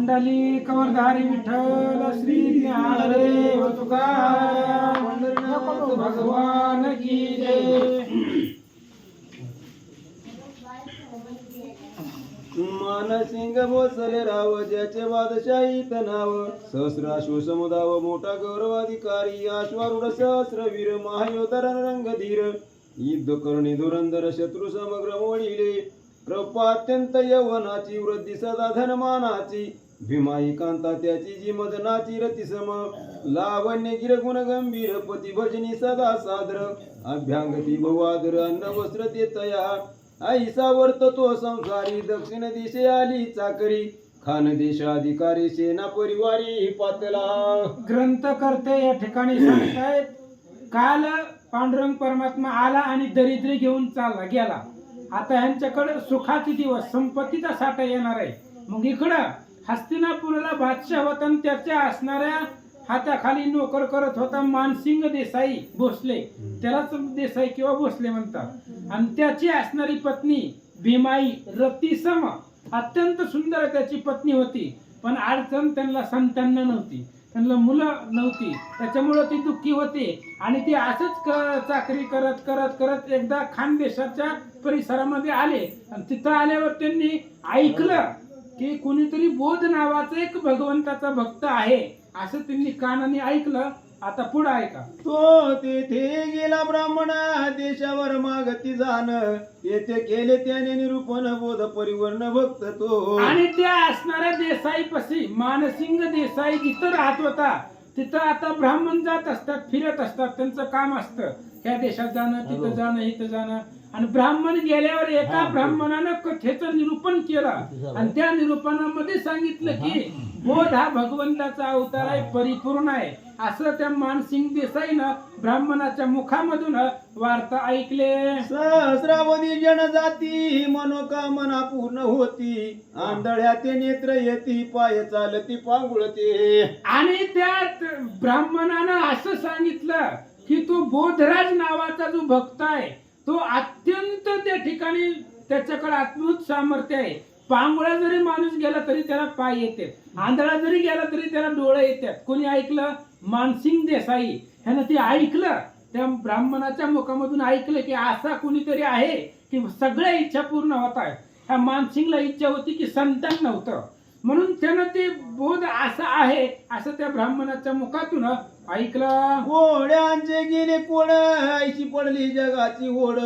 पुंडली कवरधारी विठ्ठल श्री ज्ञानदेव तुकाराम पंढरीनाथ भगवान की जय। मानसिंग भोसले राव ज्याचे बादशाहीत नाव सहस्राशु समुदाव मोठा गौरवाधिकारी अश्वारूढ सहस्रवीर महायोध रणरंगधीर युद्ध करणी धुरंधर शत्रू समग्र मोडिले कृपा अत्यंत यौवनाची वृद्धी सदा धनमानाची भीमाई कांता त्याची जी मदनाची रतिसम लावण्य गिरगुण गंभीर पती भजनी सदा सादर अभ्यांगती भवादर अन्न वस्त्र देतया आईसा वर्त तो संसारी दक्षिण दिशे आली चाकरी खान देशाधिकारी सेना परिवारी पातला। ग्रंथकर्ते या ठिकाणी सांगतायत काल पांडुरंग परमात्मा आला आणि दरिद्री घेऊन चालला गेला। आता ह्यांच्याकडे सुखाचे दिवस संपत्तीचा साठा येणार आहे। मग इकडं हस्तिनापुराला बादशाह होता आणि त्याच्या असणाऱ्या हाताखाली नोकर करत होता मानसिंग देसाई भोसले, त्यालाच देसाई किंवा भोसले म्हणतात। आणि त्याची असणारी पत्नी भीमाई रतिसम अत्यंत सुंदर त्याची पत्नी होती, पण अडचण त्यांना संतान नव्हती, त्यांना मुलं नव्हती, त्याच्यामुळे ती दुःखी होती। आणि ती असंच चाकरी करत करत करत एकदा खानदेशाच्या परिसरामध्ये आले आणि तिथं आल्यावर त्यांनी ऐकलं की कोणीतरी बोध नावाचा एक भगवंताचा भक्त आहे, असं त्यांनी कानाने ऐकलं। आता पुढे ऐका। तो तेथे गेला ब्राह्मण देशावर मागती जाण येथे केले त्याने निरूपण बोध परिवर्ण भक्त तो। आणि त्या असणाऱ्या देसाई पशी मानसिंग देसाई जिथं राहत होता तिथं आता ब्राह्मण जात असतात, फिरत असतात, त्यांचं काम असतं ह्या देशात जाणं, तिथं जाणं, इथं जाणं। आणि ब्राह्मण गेल्यावर एका ब्राह्मणानं कथेचं निरूपण केलं आणि त्या निरूपणामध्ये सांगितलं की बोध हा भगवंताचा अवतार आहे, परिपूर्ण आहे, असं त्या मानसिंग देसाईनं ब्राह्मणाच्या मुखामधून वार्ता ऐकले। सहस्रावधी जनजाती मनोकामना पूर्ण होती आंधळ्या ते नेत्र येती पाय चालती पांगुळते। आणि त्या ब्राह्मणानं असं सांगितलं की तो बोधराज नावाचा जो भक्त आहे तो अत्यंत त्या ठिकाणी त्याच्याकडे अद्भुत सामर्थ्य आहे। पांगुळा जरी माणूस गेला तरी त्याला पाय येते, आंधळा जरी गेला तरी त्याला डोळे येतात। कोणी ऐकलं? मानसिंग देसाई ह्यानं ते ऐकलं, त्या ब्राह्मणाच्या मुखामधून ऐकलं की असा कोणीतरी आहे की सगळ्या इच्छा पूर्ण होत आहेत। ह्या मानसिंगला इच्छा होती की संतान नव्हतं, म्हणून त्यानं ते बोध असा आहे असं त्या ब्राह्मणाच्या मुखातून ऐकलं। घोड्यांचे गेले कोड ऐशी पडली जगाची ओढ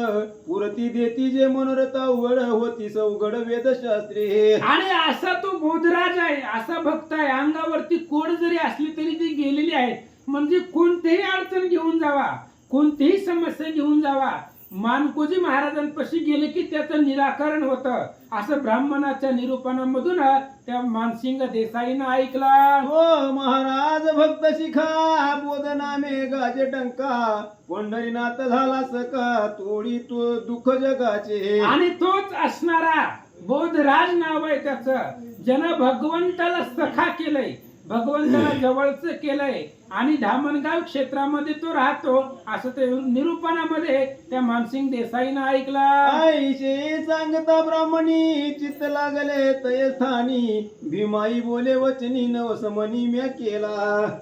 पुरती देती जे मनोरथ उघड होती सौघड वेदशास्त्री। आणि असा तो बोधराज आहे, असा भक्त आहे, अंगावरती कोड जरी असली तरी ती गेलेली आहे, म्हणजे कोणतीही अडचण घेऊन जावा, कोणतीही समस्या घेऊन जावा, मानकोजी महाराजांपाशी गेले की त्याचं निराकरण होतं, असं ब्राह्मणाच्या निरूपणामधून त्या मानसिंग देसाईनं ऐकला। हो महाराज भक्त शिखा बोध नामे गाजे टंका पंढरीनाथ झाला सका तोडी तो दुःख जगाचे। आणि तोच असणारा बोधराज नाव आहे त्याचं, ज्यानं भगवंताला सखा केलंय, भगवंताला जवळचं केलंय आणि धामणगाव क्षेत्रामध्ये तो राहतो, असं ते निरूपणामध्ये त्या मानसिंग देसाईनं ऐकला। आईशे सांगता ब्राह्मणी चित्त लागले तय स्थानी भीमाई बोले वचनी नवसमनी म्या केला।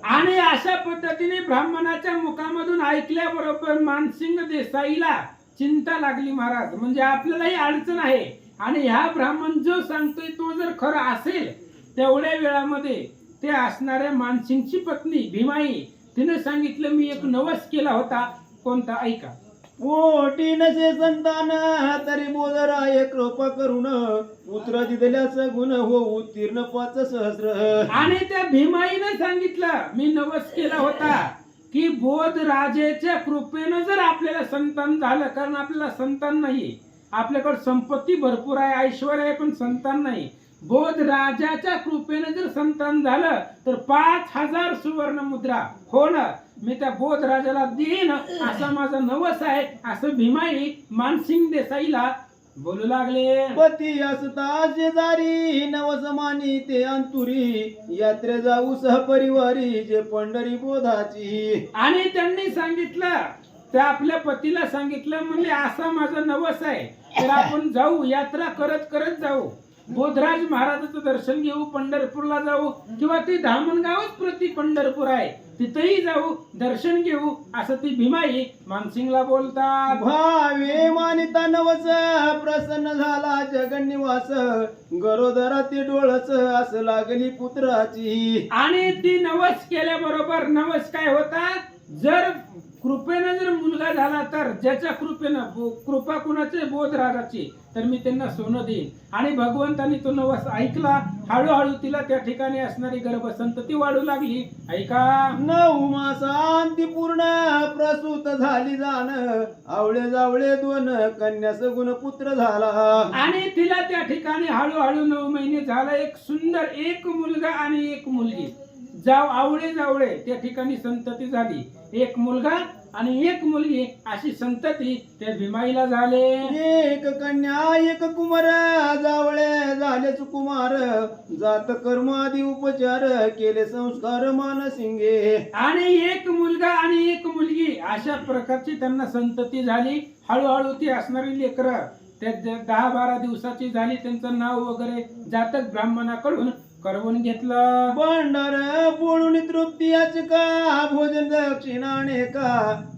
आणि अशा पद्धतीने ब्राह्मणाच्या मुखामधून ऐकल्याबरोबर मानसिंग देसाईला चिंता लागली, महाराज म्हणजे आपल्यालाही अडचण आहे आणि ह्या ब्राह्मण जो सांगतोय तो जर खरं असेल, तेवढ्या वेळामध्ये ते असणाऱ्या मानसिंगची पत्नी भीमाई तिने सांगितलं मी एक नवस केला होता। कोणता? ऐका। पोटी नसे संतान तरी बोधराय कृपा करून पुत्र दिदल्यास गुण हो उत्तीर्ण 5 सहस्र। आणि त्या भीमाईने सांगितलं मी नवस केला होता की बोध राजेच्या कृपेनं जर आपल्याला संतान झालं, कारण आपल्याला संतान नाही, आपल्याकडे संपत्ती भरपूर आहे, ऐश्वर्य आहे, पण संतान नाही, बोध राजाच्या कृपेने जर संतान झालं तर 5000 सुवर्ण मुद्रा हो ना मी त्या बोध राजाला देईन, असा माझा नवस आहे, असं भीमाई मानसिंग देसाईला बोलू लागले। पती असता शेजारी नवसमानी ते अंतुरी यात्रे जाऊ सहपरिवारी जे पंढरी बोधाची। आणि त्यांनी सांगितलं, त्या आपल्या पतीला सांगितलं, म्हणले असा माझा नवस आहे तर आपण जाऊ, यात्रा करत करत जाऊ। बोधराज महाराजाचं दर्शन घेऊ, पंढरपूरला जाऊ, किंवा ते धामणगावच प्रति पंढरपूर आहे तिथेही जाऊ, दर्शन घेऊ, असं ती भीमाई मानसिंगला बोलतात. भावे मानिता नवस प्रसन्न झाला जगन्निवास गरोदरा ते डोळस असं लागली पुत्राची. आणि ती नवस केल्याबरोबर नवस काय होता, जर कृपेनं जर मुलगा झाला तर ज्याच्या कृपेनं, कृपा कुणाचे, बोधराजाची, तर मी त्यांना सोनं देईन. आणि भगवंतानी तो नवस ऐकला. हळूहळू तिला त्या ठिकाणी असणारी गर्भसंतती वाढू लागली. ऐका, 9 मासांती पूर्ण प्रसूत झाली जाण आवळे जावळे 2 कन्यास गुण पुत्र झाला. आणि तिला त्या ठिकाणी हळूहळू 9 महिने झाला. एक सुंदर एक मुलगा आणि एक मुलगी, आवळे जावळे त्या ठिकाणी संतती झाली. एक मुलगा आणि एक मुलगी अशी संतती त्या भीमाईला झाले. एक कन्या एक कुमार जावळे झाले कुमार जात कर्म आदी उपचार केले संस्कार मानसिंगे. आणि एक मुलगा आणि एक मुलगी अशा प्रकारची त्यांना संतती झाली. हळूहळू ती असणारी लेकरं त्या 10-12 दिवसाची झाली. त्यांचं नाव वगैरे जातक ब्राह्मणाकडून करवून घेतलं. भंडार बोलून तृप्ती का भोजन दक्षिणाने का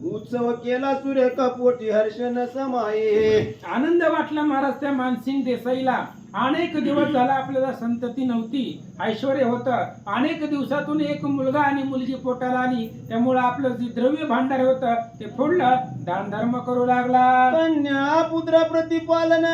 उत्सव केला सुरेखा पोटी हर्षण समाये. आनंद वाटला महाराज त्या मानसिंग देसाईला. अनेक दिवस झाला आपल्याला संतती नव्हती, ऐश्वर होतं. अनेक दिवसातून एक मुलगा आणि मुलगी पोटाला आली. त्यामुळे आपलं जे द्रव्य भांडार होतं ते फोडलं, दान धर्म करू लागला. कन्या पुत्र प्रतिपालन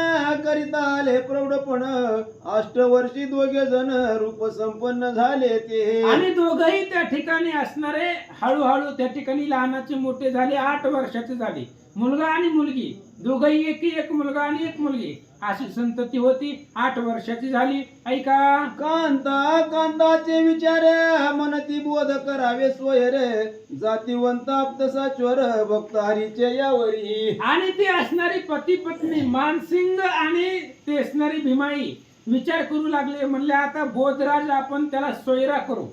करिता आले प्रौढपण 8 वर्षी 2 जण रूप संपन्न झाले ते. आणि दोघही त्या ठिकाणी असणारे हळूहळू त्या ठिकाणी लहानाचे मोठे झाले. 8 वर्षाचे झाले. मुलगा आणि मुलगी दोघही, एक मुलगा आणि एक मुलगी अशी संतती होती. 8 वर्षाची झाली. ऐका, कांता कांताचे विचार मनती बोध करावे स्वयर जातीवंत आप्तसा चोर भक्त हरीचे यावरी. आणि ती असणारी पती पत्नी मानसिंग आणि ते असणारी भीमाई विचार करू लागले. म्हणले आता बोधराज आपण त्याला सोयरा करू,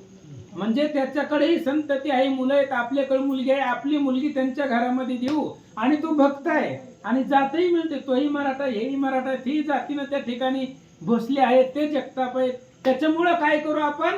म्हणजे त्याच्याकडेही संतती आहे, मुलं आहेत, आपल्याकडे मुलगी आहे, आपली मुलगी त्यांच्या घरामध्ये देऊ. आणि तो भक्त आहे आणि जातही मिळते, तोही मराठा हेही मराठा, ती जातीनं त्या ठिकाणी भोसले आहेत, ते जगताप आहेत. त्याच्यामुळं काय करू आपण,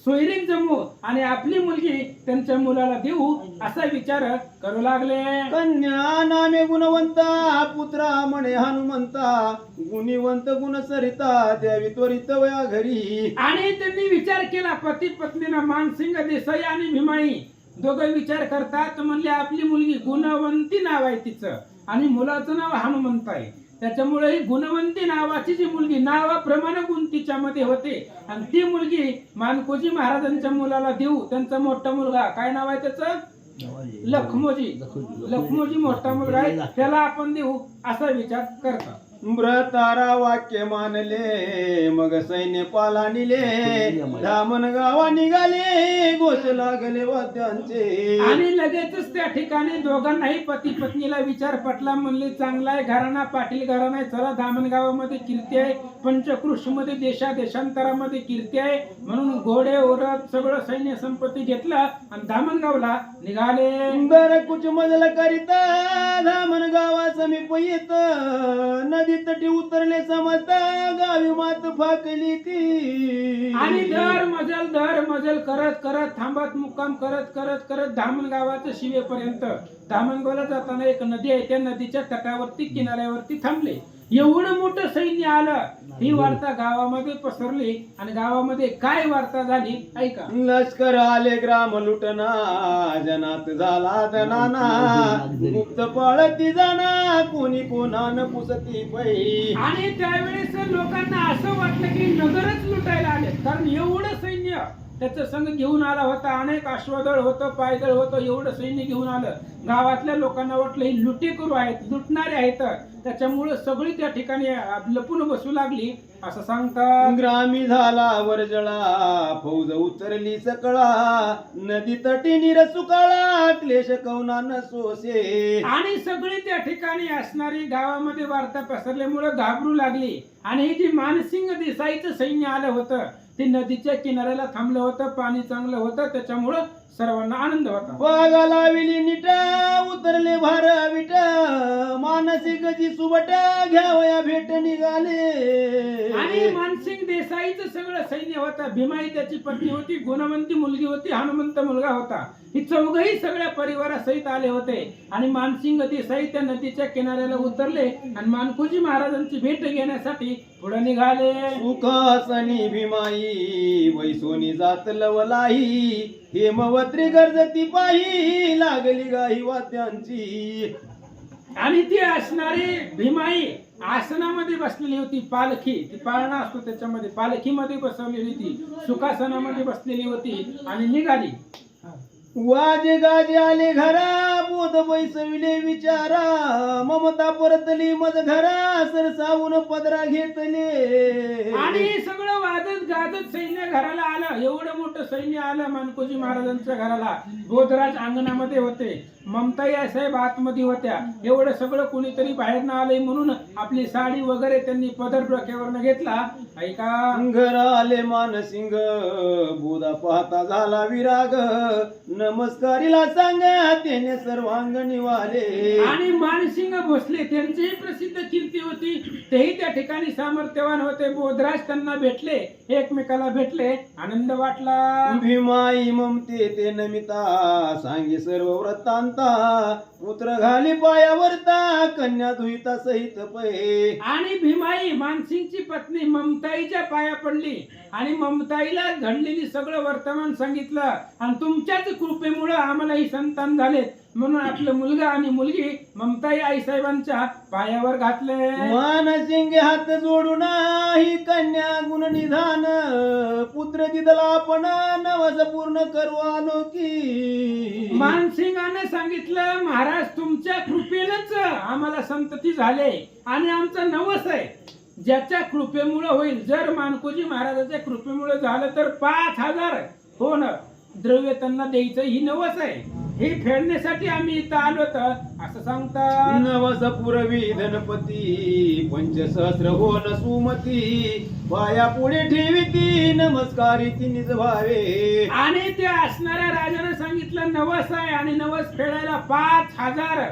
सोयरीक जमू आणि आपली मुलगी त्यांच्या मुलाला देऊ असा विचार करू लागले. कन्या नामे गुणवंता पुत्रा म्हणे हनुमंता गुणीवंत गुण सरिता द्यावी त्वरित वया घरी. आणि त्यांनी विचार केला, पती पत्नीनं मानसिंग देसाई आणि भीमाई दोघं विचार करतात. म्हणले आपली मुलगी गुणवंती नाव आहे तिचं आणि मुलाचं नाव हनुमंत आहे. त्याच्यामुळे ही गुणवंती नावाची जी मुलगी, नावाप्रमाणे गुण तिच्यामध्ये होते आणि ती मुलगी मानकोजी महाराजांच्या मुलाला देऊ. त्यांचा मोठा मुलगा काय नाव आहे त्याचं, लखमोजी मोठा मुलगा आहे, त्याला आपण देऊ असा विचार करतात. व्रतारा वाक्य मानले मग सैन्य पाला निले धामण गावा निघाले गोष लागले वाद्यांचे. आणि लगेचच त्या ठिकाणी दोघांनाही पती पत्नीला विचार पटला. म्हणले चांगला आहे घराणा, पाटील घराणा आहे, चला धामण गावामध्ये कीर्ती आहे, पंचकृषी मध्ये देशादेशांतरामध्ये कीर्ती आहे, म्हणून घोडे ओरत सगळं सैन्य संपत्ती घेतलं आणि धामणगावला निघाले. दर कुच मजल करिता धामण गावा समीप येत नदी तटी उतरले समजता गावी मात फाकली ती. आणि दर मजल करत करत थांबत मुक्काम करत करत करत धामण गावाच्या शिवेपर्यंत, धामणगावला जाताना एक नदी आहे, त्या नदीच्या तटावरती किनाऱ्यावरती थांबले. एवढं मोठं सैन्य आलं. ही वार्ता गावामध्ये पसरली आणि गावामध्ये काय वार्ता झाली ऐका. लष्कर आले ग्राम लुटना जनात झाला दनाना गुप्त पळती जाना कोणी कोणान पुसती पै. आणि त्यावेळेस लोकांना असं वाटलं की नगरच लुटायला आले, कारण एवढं सैन्य त्याचं संघ घेऊन आला होता. अनेक अश्वदळ होतं, पायदळ होतं, एवढं सैन्य घेऊन आलं. गावातल्या लोकांना वाटलं ही लुटेकरू आहेत, लुटणारे आहेत, त्याच्यामुळे सगळी त्या ठिकाणी लपून बसू लागली असं सांगतात. ग्रामी झाला वरजळा फौज उतरली सकळा नदी तटी नीर सुकाळा क्लेश कौनान सोसे. आणि सगळी त्या ठिकाणी असणारी गावामध्ये वार्ता पसरल्यामुळे घाबरू लागली. आणि हे जे मानसिंग देसाईचं सैन्य आलं होतं ते नदीच्या किनाऱ्याला थांबलं होतं, पाणी चांगलं होतं, त्याच्यामुळं सर्वांना आनंद होता. वागा लाविली नीट उतरले भार विट मानसिक जी सुबट घ्यावया भेट निघाले. आणि मानसिंग देसाईचं सगळं सैन्य होतं. भीमाई त्याची पत्नी होती, गुणवंती मुलगी होती, हनुमंत मुलगा होता. ही चौघही सगळ्या परिवारासहित आले होते आणि मानसिंग देसाई त्या नदीच्या किनाऱ्याला उतरले आणि मानकोजी महाराजांची भेट घेण्यासाठी पुढे निघाले. सुखासनी भीमाई वैसोनी जात लवलाई हेमवत्री गरजती पाही लागली गाई वाद्यांची. आणि ती असणारी भीमाई आसनामध्ये बसलेली होती. पालखी, ती पाळणा असतो त्याच्यामध्ये, पालखीमध्ये बसवलेली ती सुखासनामध्ये बसलेली होती आणि निघाली. वाजे गाजे आले घरा बोध बैसविले विचारा ममता परतली मज घरा सरसावून पदरा घेतले. आणि सगळं वाजत गाजत सैन्य घराला आलं. एवढं मोठं सैन्य आलं मानकोजी महाराजांच्या घराला. बोधराज अंगणामध्ये होते, ममताई साहेब आतमध्ये होत्या. एवढं सगळं कोणीतरी बाहेर न आलंय म्हणून आपली साडी वगैरे त्यांनी पदर डोक्यावर घेतला. ऐका, घर आले मानसिंग बोधा पाहता झाला विराग नमस्कारीला सांगा त्याने सर्वांग निवाले. आणि मानसिंग भोसले त्यांचीही प्रसिद्ध कीर्ती होती. तेही त्या ठिकाणी सामर्थ्यवान होते. बोधराज त्यांना भेटले, एकमेकाला भेटले, आनंद वाटला. भीमाई ममते ते नमिता सांगे सर्व वृत्तांता पुत्र घाली पायावरता कन्या धुईता सहित पै. आणि भीमाई मानसिंगची पत्नी ममताईच्या पाया पडली आणि ममताईला घडलेली सगळं वर्तमान सांगितलं. आणि तुमच्याच कृपेमुळे आम्हालाही संतान झाले म्हणून आपलं मुलगा आणि मुलगी ममताई आईसाहेबांच्या पायावर घातले. मानसिंग हात जोडून ही कन्या गुण निधान पुत्र दिदला आपण नवस पूर्ण करू आलो की. मानसिंगाने सांगितलं, महाराज तुमच्या कृपेनंच आम्हाला संतती झाले आणि आमचं नवस आहे ज्याच्या कृपेमुळे होईल. जर मानकोजी महाराजाच्या कृपेमुळे झालं तर 5,000 हो ना द्रव्य त्यांना द्यायचं, ही नवस आहे. हे फेडण्यासाठी आम्ही इथं आलो तर असं सांगता. नवस पुरवी धनपती पंचसहस्र होन सुमती पाया पुढे ठेविती नमस्कारी ती निज भावे. आणि ते असणाऱ्या राजाने सांगितलं नवस आहे आणि नवस फेडायला 5,000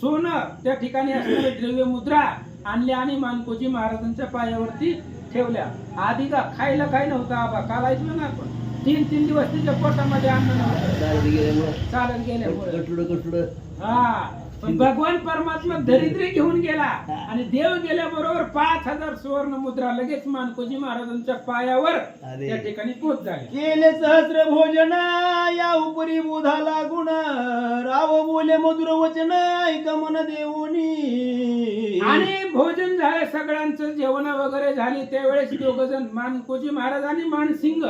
सोनं त्या ठिकाणी असणारे द्रव्य मुद्रा आणल्या आणि मानकोजी महाराजांच्या पायावरती ठेवल्या. आधी का खायला काही नव्हतं आबा, काल ऐकलं ना आपण 3 दिवस तिच्या पोटामध्ये अन्न नव्हतं चालत गेल्यामुळे. हा, पण भगवान परमात्मा दरिद्री घेऊन गेला आणि देव गेल्याबरोबर 5,000 सुवर्ण मुद्रा लगेच मानकोजी महाराजांच्या पायावर त्या ठिकाणी पोच झाले. केले सहस्र भोजन या उपरी बोधाला गुण राव बोले मधुर वचन ऐक मन देऊनी. आणि भोजन झालं, सगळ्यांचं जेवण वगैरे झाली. त्यावेळेस दोघ जण मानकोजी महाराज आणि मानसिंग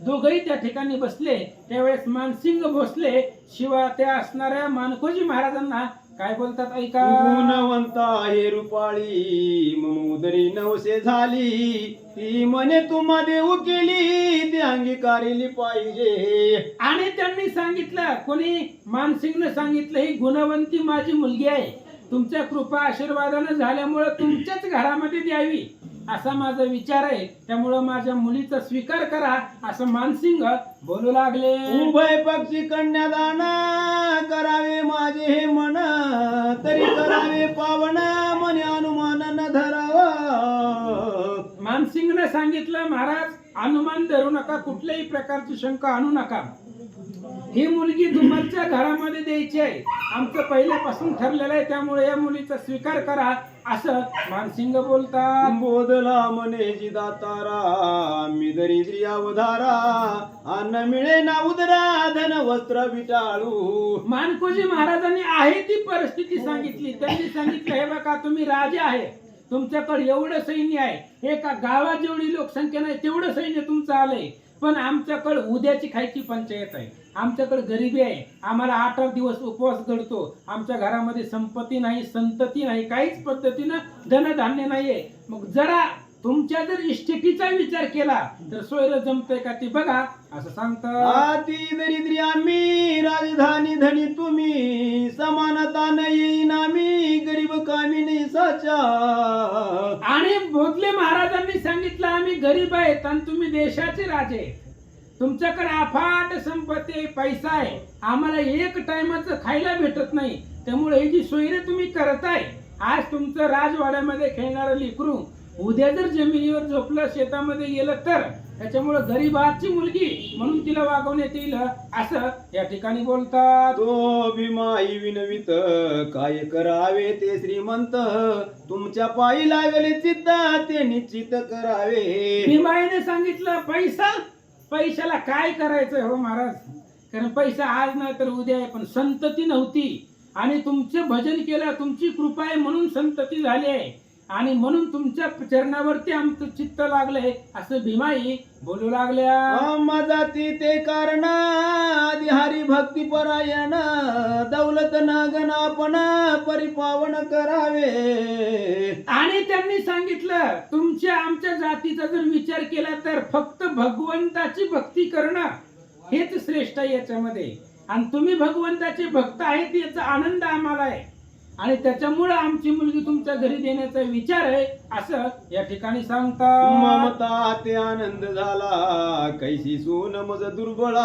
दोघही त्या ठिकाणी बसले. त्यावेळेस मानसिंग भोसले शिवा त्या असणाऱ्या मानकोजी महाराजांना काय बोलतात ऐका. गुणवंता हे रुपाळी मम उदरी नवसे झाली ती म्हणे तुम्हा देऊ केली ती अंगीकारिली पाहिजे. आणि त्यांनी सांगितलं, कोणी मानसिंगने सांगितलं, ही गुणवंती माझी मुलगी आहे, तुमच्या कृपा आशीर्वादाने झाल्यामुळे तुमच्याच घरामध्ये द्यावी असा माझा विचार आहे, त्यामुळं माझ्या मुलीचा स्वीकार करा असं मानसिंग बोलू लागले. उभय पक्षी कन्यादान करावे माझे हे मन तरी करावे पावन मने अनुमान न धरावा. मानसिंगने सांगितलं, महाराज अनुमान धरू नका, कुठल्याही प्रकारची शंका आणू नका. ही मुलगी तुमच्या घरामध्ये द्यायची आहे, आमचं पहिल्यापासून ठरलेलं आहे, त्यामुळे या मुलीचा स्वीकार करा असं मानसिंग बोलतात. बोधला मने जी दातारा मी दरिद्री अवधारा अन्न मिळे ना उदरा धन वस्त्र विटाळू. मानकोजी महाराजांनी आहे ती परिस्थिती सांगितली. त्यांनी सांगितलं, हे बघा तुम्ही राजा आहे, तुमच्याकडे एवढं सैन्य आहे, एका गावात जेवढी लोकसंख्या नाही तेवढं सैन्य तुमचं आलंय, पण आमच्याकडे उद्याची खायची पंचायत आहे, आमच्याकडे गरिबी आहे, आम्हाला 8 दिवस उपवास घडतो, आमच्या घरामध्ये संपत्ती नाही, संतती नाही, काहीच पद्धतीनं धनधान्य नाहीये. मग जरा तुमच्या जर इष्टिकीचा विचार केला तर सोयरं जमतंय का ते बघा असं सांगतं. आती दरिद्री आम्ही राजधानी धनी तुम्ही समानता न येईन आम्ही गरीब कामिनी साचा. आणि भोसले महाराजांनी सांगितलं आम्ही गरीब आहेत आणि तुम्ही देशाचे राजे आहेत. तुमच्याकडे अफाट संपत्ती आहे, पैसा आहे, आम्हाला एक टाइमाचं खायला भेटत नाही. त्यामुळे ही जी सोयरे तुम्ही करताय, आज तुमचं राजवाड्यामध्ये खेळणारं लेकरू उद्या जर जमिनीवर झोपलं शेतामध्ये गेलं तर त्याच्यामुळे गरीबाची मुलगी म्हणून तिला वागवण्यात येईल असं या ठिकाणी बोलतात. तो भीमाई विनवित काय करावे ते श्रीमंत तुमच्या पायी लागले चित्त ते निश्चित करावे. भीमाईने सांगितलं पैशाला काय करायचं हो महाराज, कारण पैसा आज नाही तर उद्या आहे, पण संतती नव्हती आणि तुमचे भजन केलं, तुमची कृपा आहे म्हणून संतती झाली आहे आणि म्हणून तुमच्या चरणावरती आमचं चित्त लागलंय असं भीमाई बोलू लागल्या. माझा ते कारण आदि हरी भक्ती परायण दौलत नागन आपण परिपावन करावे. आणि त्यांनी सांगितलं तुमच्या आमच्या जातीचा जर विचार केला तर फक्त भगवंताची भक्ती करणं हेच श्रेष्ठ आहे याच्यामध्ये, आणि तुम्ही भगवंताचे भक्त आहेत याचा आनंद आम्हाला आहे आणि त्याच्यामुळे आमची मुलगी तुमच्या घरी देण्याचा विचार आहे असं या ठिकाणी सांगतात. ममता ते आनंद झाला कैसी सून मज दुर्बळा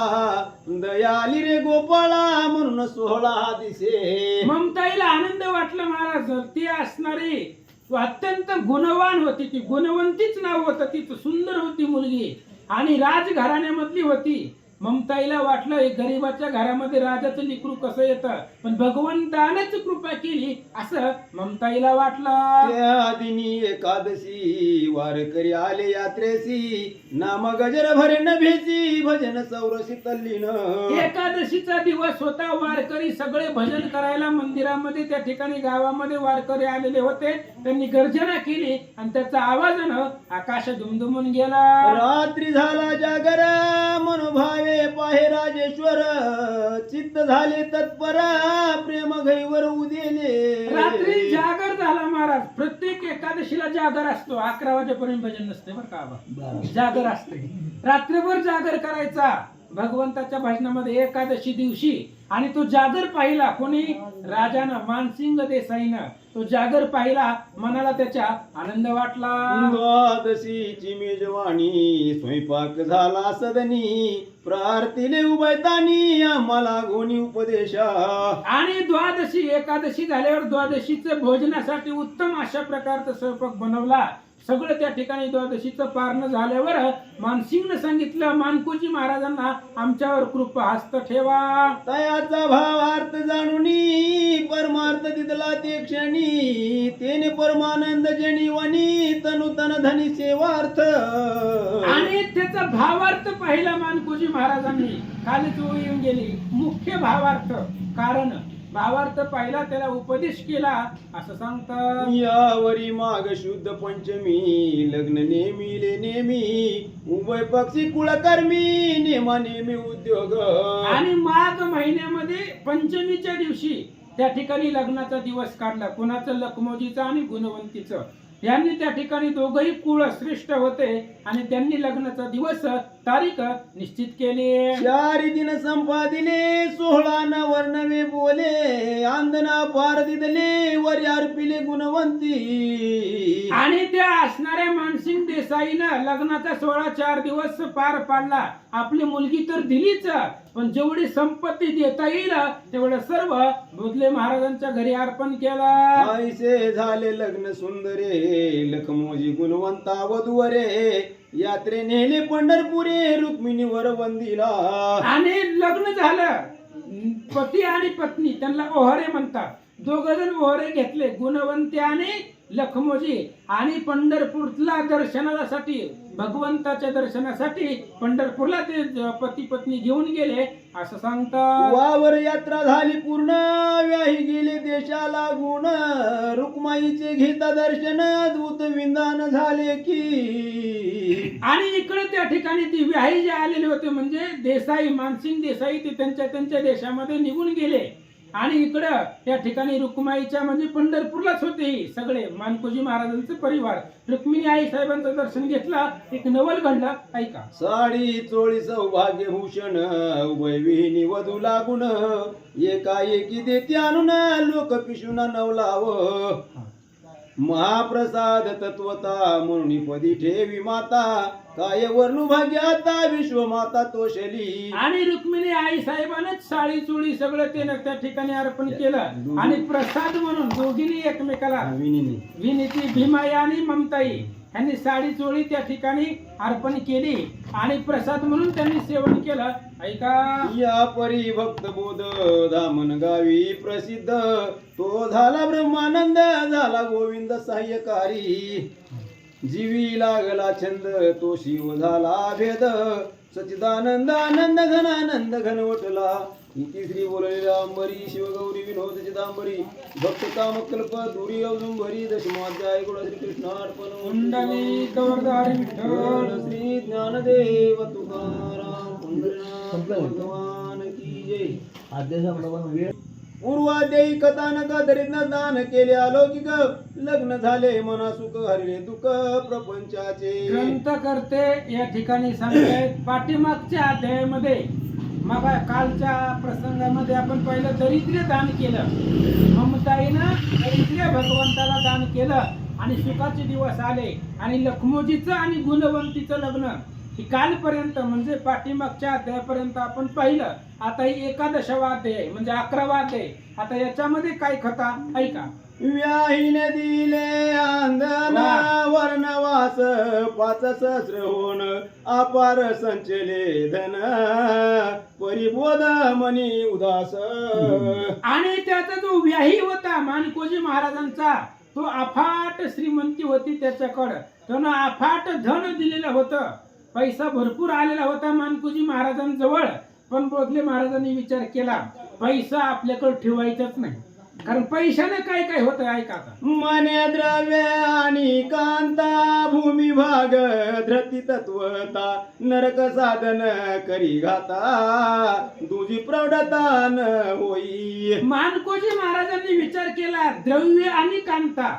दयाली रे गोपाळा म्हणून सोहळा दिसे. ममताईला आनंद वाटला महाराज, ती असणारी अत्यंत गुणवान होती, ती गुणवंतीच नाव होतं, ती सुंदर होती मुलगी आणि राजघराण्यामधली होती. ममताईला वाटलं एक गरीबाच्या घरामध्ये राजाचं लेकरू कसं येतं, पण भगवंतानेच कृपा केली असं ममताईला वाटलं. त्या दिनी एकादशी वारकरी आले यात्रेसी नाम गजर भरे न भेसी भजन सौरसी तल्लीन. एकादशीचा दिवस होता, वारकरी सगळे भजन करायला मंदिरामध्ये त्या ठिकाणी गावामध्ये वारकरी आलेले होते. त्यांनी गर्जना केली आणि त्याचा आवाजानं आकाश दुमदुमून गेला. रात्री झाला जागर मनोभावे पाहे राजेश्वर चित्त झाले तत्पर प्रेम घैवर उदेले. रात्री जागर झाला महाराज, प्रत्येक एकादशीला जागर असतो, 11 वाजेपर्यंत भजन नसते बरं का बाबा, जागर असते, रात्रभर जागर करायचा भगवंताच्या भजनामध्ये एकादशी दिवशी. आणि तो जागर पाहिला कोणी, राजानं मानसिंग देसाईनं तो जागर पाहिला, मनाला त्याच्या आनंद वाटला. द्वादशीची मेजवानी स्वयंपाक झाला सदनी प्रार्थीले उभयतानी आम्हाला गोनी उपदेशा. आणि द्वादशी एकादशी झाल्यावर द्वादशीचं भोजनासाठी उत्तम अशा प्रकारचा स्वयंपाक बनवला. सगळं त्या ठिकाणी द्वादशीचं पारण झाल्यावर मानसिंगनं सांगितलं मानकोजी महाराजांना आमच्यावर कृपा हस्त ठेवा. तयाचा भावार्थ जाणूनी परमार्थ दिदला ते क्षणी तेने परमानंद जनिवनी तनु तन धनी सेवार्थ. आणि त्याचा भावार्थ पाहिला मानकोजी महाराजांनी, खालीच ओळ येऊन गेली मुख्य भावार्थ, कारण भावार्थ पाहिला त्याला उपदेश केला असं सांगतात. यावरी माग शुद्ध पंचमी लग्न नेमिले नेमी उभय पक्षी कुळकर्मी नेमा नेमी उद्योग. आणि माघ महिन्यामध्ये पंचमीच्या दिवशी त्या ठिकाणी लग्नाचा दिवस काढला, कुणाचं लखमोजीचं आणि गुणवंतीचं. यांनी त्या ठिकाणी दोघही कुळ श्रेष्ठ होते आणि त्यांनी लग्नाचा दिवस तारीख निश्चित केली. 4 दिन संपादिले 16 न वर्णवे बोले आंदना पार दिदले वर अर्पिले गुणवंती. आणि त्या असणाऱ्या मानसिंग देसाईनं लग्नाचा 16 4 दिवस पार पाडला. आपली मुलगी तर दिलीच, पण जेवढी संपत्ती देता येईल तेवढं सर्व भोसले महाराजांच्या घरी अर्पण केलं. ऐसे झाले लग्न सुंदरे लखमोजी गुणवंता वधूवरे यात्रे नेले पंढरपुरे रुक्मिणीवर वंदिला. आणि लग्न झालं, पती आणि पत्नी त्यांना ओहरे म्हणतात, दोघ जण ओहरे घेतले, गुणवंती आणि लखमोजी, आणि पंढरपूरला दर्शनासाठी भगवंताच्या दर्शनासाठी पंढरपूरला ते पती पत्नी घेऊन गेले असं सांगतात. वावर यात्रा झाली पूर्ण व्याही गेले देशाला गुण रुक्माईचे घेता दर्शन दूत विंदान झाले की. आणि इकडे त्या ठिकाणी ती व्याही जे आलेले होते म्हणजे देसाई मानसिंग देसाई ते त्यांच्या देशामध्ये निघून गेले आणि इकडं त्या ठिकाणी रुक्माईच्या म्हणजे पंढरपूरलाच होते हे सगळे मानकोजी महाराजांचं परिवार. रुक्मिणी आई साहेबांचं दर्शन घेतलं, एक नवल घडलं, ऐका. साडी चोळी सौभाग्य भूषण उभय विहिनी वधू लागून एकाएकी देते आणून लोक पिशुना नवलाव महाप्रसाद तत्वता म्हणून पदी ठेवी माता काय वर्णू भाग्याता विश्वमाता तोषली. आणि रुक्मिणी आई साहेबांनाच साडी चोळी सगळं ते त्या ठिकाणी अर्पण केलं आणि प्रसाद म्हणून दोघींनी एकमेकाला विहिनी विनीती भीमाई आणि ममताई यांनी साडी चोळी त्या ठिकाणी अर्पण केली आणि प्रसाद म्हणून त्यांनी सेवन केलं, ऐका. या परी भक्त बोध धामन गावी प्रसिद्ध तो झाला ब्रह्मानंद झाला गोविंद सहाय्यकारी जीवी लागला छंद तो शिव झाला भेद सच्चिदानंद आनंद घनानंद घनवटला. इति श्री बोललेला अंबरी शिवगौरी विनोद चिदांबरी भक्त कामकल्प दुरी औदुंबरी दशमाध्याय गुण श्री कृष्णार्पण कुंडली गौरधारी विठ्ठल श्री ज्ञानदेव तुकाराम पंढरीनाथ भगवान की जय. पूर्वाद्ययी कथानक दरिद्र दान केले अलौकिक लग्न झाले मना सुख हरले दुःख प्रपंचाचे. ग्रंथ करते या ठिकाणी सांगतायत पाठीमागच्या अध्यायामध्ये मग कालच्या प्रसंगामध्ये आपण पहिलं दरिद्र्य दान केलं, ममताईनं दरिद्र्य भगवंताला दान केलं आणि सुखाचे दिवस आले आणि लखमोजीचं आणि गुणवंतीचं लग्न ही कालपर्यंत म्हणजे पाठीमागच्या अध्यायापर्यंत आपण पाहिलं. आता ही 11वा अध्याय म्हणजे 11वा अध्याय. आता याच्यामध्ये काय कथा, ऐका. व्याहीन दिले आंदन वर्णवास 5 सहस्र होन अपार संचले धन परिबोध मनी उदास. आणि त्याचा जो व्याही होता मानकोजी महाराजांचा तो अफाट श्रीमंती होती त्याच्याकडं, त्यानं अफाट धन दिलेलं होतं, पैसा भरपूर आलेला होता मानकोजी महाराजांजवळ. पण बोधले महाराजांनी विचार केला पैसा आपल्याकडे ठेवायचाच नाही, कारण पैशाने काय काय होतं, ऐका. मने द्रव्य आणि कांता भूमी भाग धृती तत्वता नरक साधन करी घाता दुजी प्रौढता न होई. मानकोजी महाराजांनी विचार केला द्रव्य आणि कांता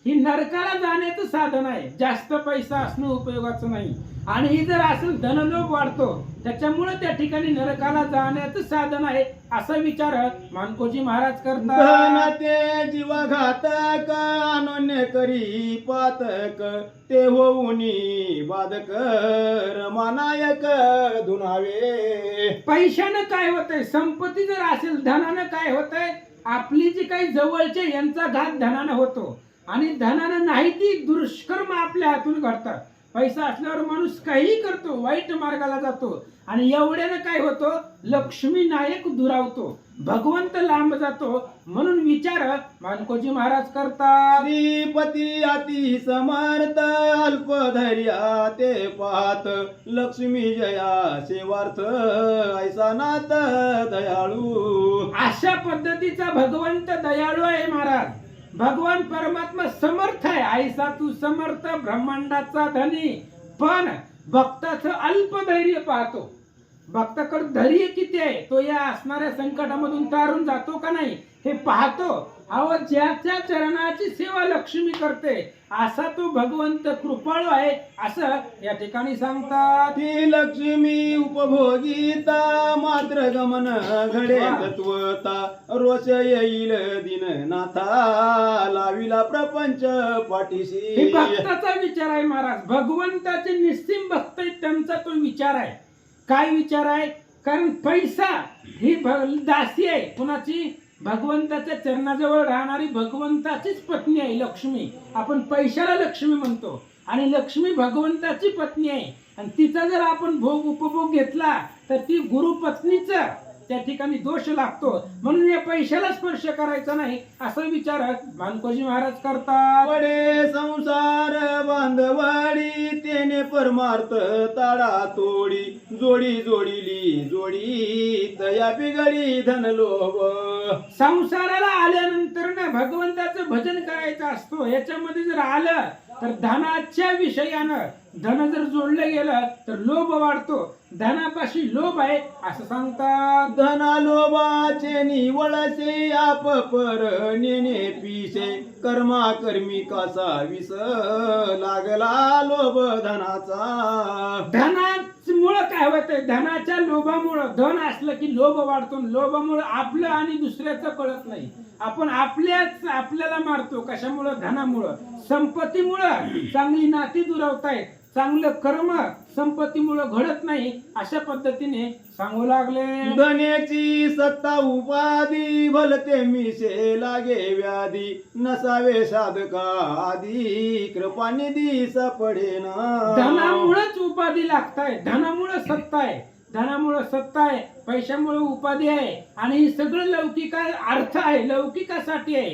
ही नरकाला जाण्याचं साधन आहे, जास्त पैसा असणं उपयोगाचं नाही. आणि ही जर असेल धनलोभ वाढतो त्याच्यामुळे त्या ठिकाणी नरकाला जाण्याचं साधन आहे, असा विचार मानकोजी महाराज करतात. ते जीवघातक अनन्य करी पातक ते होऊनी बाधक रमानायक धुनावे. पैशानं काय होतंय, संपत्ती जर असेल धनानं काय होतंय, आपली जी काही जवळचे यांचा घात धनानं होतो आणि धनानं नाही ती दुष्कर्म आपल्या हातून घडतात. पैसा असल्यावर माणूस काही करतो, वाईट मार्गाला जातो आणि एवढ्यानं काय होतं, लक्ष्मी नायक दुरावतो, भगवंत लांब जातो. म्हणून विचार मानकोजी महाराज करतात. श्रीपती अति समर्थ अल्पधैर्या ते पाहत लक्ष्मी जया सेवार्थ ऐसा नाथ दयाळू. अशा पद्धतीचा भगवंत दयाळू आहे महाराज. भगवान परमात्मा समर्थ आहे, ऐसा तू समर्थ ब्रह्मांडाचा धनी. पण भक्ताचं अल्प धैर्य पाहतो, भक्ताकडे धैर्य किती आहे, तो या असणाऱ्या संकटामधून तारून जातो का नाही हे पाहतो. अहो ज्याच्या चरणाची सेवा लक्ष्मी करते असा तो भगवंत कृपाळू आहे, असं या ठिकाणी सांगतात. ती लक्ष्मी उपभोगीता मात्र गमन घडे तत्वता रोष येईल दीननाथा लाविला प्रपंच पाठीशी. हे भक्ताचा विचार आहे महाराज. भगवंताचे निस्सीम भक्त आहेत त्यांचा तो विचार आहे. काय विचार आहे, कारण पैसा ही दासी आहे कुणाची, भगवंताच्या चरणाजवळ राहणारी भगवंताचीच पत्नी आहे लक्ष्मी. आपण पैशाला लक्ष्मी म्हणतो आणि लक्ष्मी भगवंताची पत्नी आहे आणि तिचा जर आपण भोग उपभोग घेतला तर ती गुरुपत्नीचा त्या ठिकाणी दोष लागतो. म्हणून या पैशाला स्पर्श करायचा नाही असा विचार मानकोजी महाराज करतात. पडे संसार बांधवाडी तेने परमार्थ ताडा तोडी जोडी जोडीली जोडी दया बिघडी धन लोभ. संसाराला आल्यानंतर ना भगवंताचं भजन करायचं असतो, याच्यामध्ये जर आलं तर धनाच्या विषयानं धन जर जोडलं गेलं तर लोभ वाढतो. धनापाशी लोभ आहे असं सांगतात. धना लोभाचे निवळसे आप पर नेणे पिसे कर्मा कर्मी कासा विस लागला लोभ धनाचा. धनामुळं काय होतंय, धनाच्या लोभामुळं, धन असलं की लोभ वाढतो. लोभामुळं आपलं आणि दुसऱ्याचं कळत नाही. आपण आपल्याला मारतो. कशामुळं? धनामुळं. संपत्तीमुळं चांगली नाती दुरावतायत. चांगलं कर्म संपत्तीमुळं घडत नाही. अशा पद्धतीने सांगू लागले. धनेची सत्ता उपाधी भलते मिसे लागे व्याधी नसावे साधका आधी कृपानिधी सापडेना. धनामुळेच उपाधी लागताय. धनामुळं सत्ता आहे. धनामुळं सत्ता आहे. पैशामुळे उपाधी आहे. आणि हे सगळं लौकिक अर्थ आहे. लौकिकासाठी आहे.